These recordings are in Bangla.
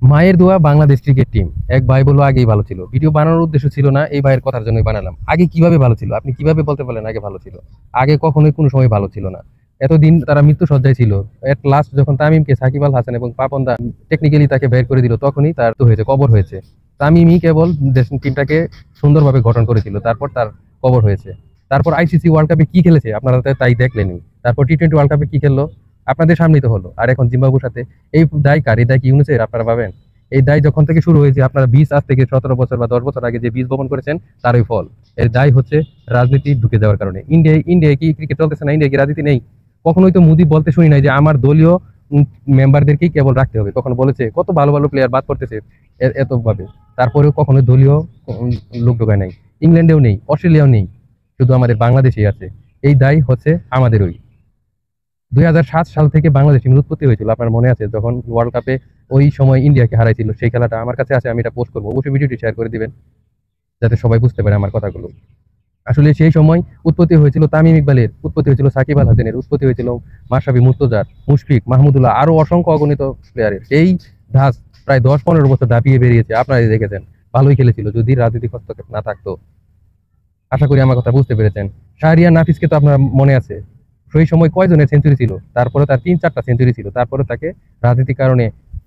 মায়ের দোয়া বাংলাদেশ ক্রিকেট টিম। এক ভাই বললো আগেই ভালো ছিল, ভিডিও বানানোর উদ্দেশ্য ছিল না, এই ভাইয়ের কথার জন্যই বানালাম। আগে কিভাবে ভালো ছিল? আপনি কিভাবে বলতে পারলেন আগে ভালো ছিল? আগে কখনোই কোনো সময় ভালো ছিল না। এতদিন তারা মৃত্যু সজ্জায় ছিল। এট লাস্ট যখন তামিমকে সাকিব আল হাসান এবং পাপন দা টেকনিক্যালি তাকে বের করে দিল, তখনই তার তো হয়েছে, কবর হয়েছে। তামিমই কেবল দেশ টিমটাকে সুন্দরভাবে গঠন করেছিল, তারপর তার কবর হয়েছে। তারপর আইসিসি ওয়ার্ল্ড কাপে কি খেলেছে আপনারা তো তাই দেখলেনি। তারপর টি-20 ওয়ার্ল্ড কাপে কি খেললো? আপনাদের সামনেই তো হলো। আর এখন জিম্বাবুর সাথে এই দায় কার? এই দায় কি ইউনুসের আপনারা ভাবেন? এই দায় যখন থেকে শুরু হয়েছে, আপনারা আজ থেকে 17 বছর বা 10 বছর আগে যে বীজ বপন করেছেন, তারই ফল। এর দায় হচ্ছে রাজনীতি ঢুকে যাওয়ার কারণে। ইন্ডিয়ায় কি ক্রিকেট চলতেছে না? ইন্ডিয়া কি রাজনীতি নেই? কখনোই তো মোদি বলতে শুনি নাই যে আমার দলীয় মেম্বারদেরকেই কেবল রাখতে হবে। কখনো বলেছে? কত ভালো ভালো প্লেয়ার বাদ করতেছে এত ভাবে। তারপরেও কখনো দলীয় লোক ঢোকায় নাই। ইংল্যান্ডেও নেই, অস্ট্রেলিয়াও নেই, শুধু আমাদের বাংলাদেশেই আছে। এই দায় হচ্ছে আমাদেরই। 2007 সাল থেকে বাংলাদেশ টিমের উৎপত্তি হয়েছিল, আপনার মনে আছে? যখন ওয়ার্ল্ড কাপে ওই সময় ইন্ডিয়াকে হারাইছিল, সেই খেলাটা আমার কাছে আছে, আমি এটা পোস্ট করবো, অবশ্যই ভিডিওটি শেয়ার করে দিবেন যাতে সবাই বুঝতে পারে আমার কথাগুলো। আসলে সেই সময় উৎপত্তি হয়েছিল তামিম ইকবালের, উৎপত্তি হয়েছিল সাকিব আল হাসানের, উৎপত্তি হয়েছিল মাশরাফি মুর্তজার, মুশফিক মাহমুদুল্লাহ, আরো অসংখ্য অগণিত প্লেয়ারের। সেই ধাস প্রায় 10-15 বছর দাপিয়ে বেরিয়েছে। আপনারা দেখেছেন, ভালোই খেলেছিল যদি রাজনৈতিক হস্তক্ষেপ না থাকতো। আশা করি আমার কথা বুঝতে পেরেছেন। শাহরিয়ার নাফিসকে তো আপনার মনে আছে, সেই সময় কয়জনের সেঞ্চুরি ছিল? তারপরে তার 3-4টা সেঞ্চুরি ছিল, তারপরে তাকে রাজনীতির কারণে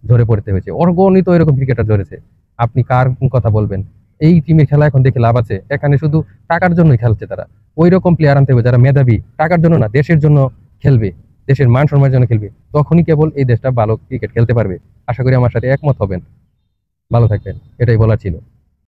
ঝরে পড়তে হয়েছে। অগণিত এরকম ক্রিকেটার ঝরেছে। আপনি কার কথা বলবেন? এই টিমের খেলা এখন দেখে লাভ আছে? এখানে শুধু টাকার জন্যই খেলছে তারা। ওই রকম প্লেয়ার আনতে হবে যারা মেধাবী, টাকার জন্য না, দেশের জন্য খেলবে, দেশের মান সম্মানের জন্য খেলবে। তখনই কেবল এই দেশটা ভালো ক্রিকেট খেলতে পারবে। আশা করি আমার সাথে একমত হবেন। ভালো থাকবেন, এটাই বলার ছিল।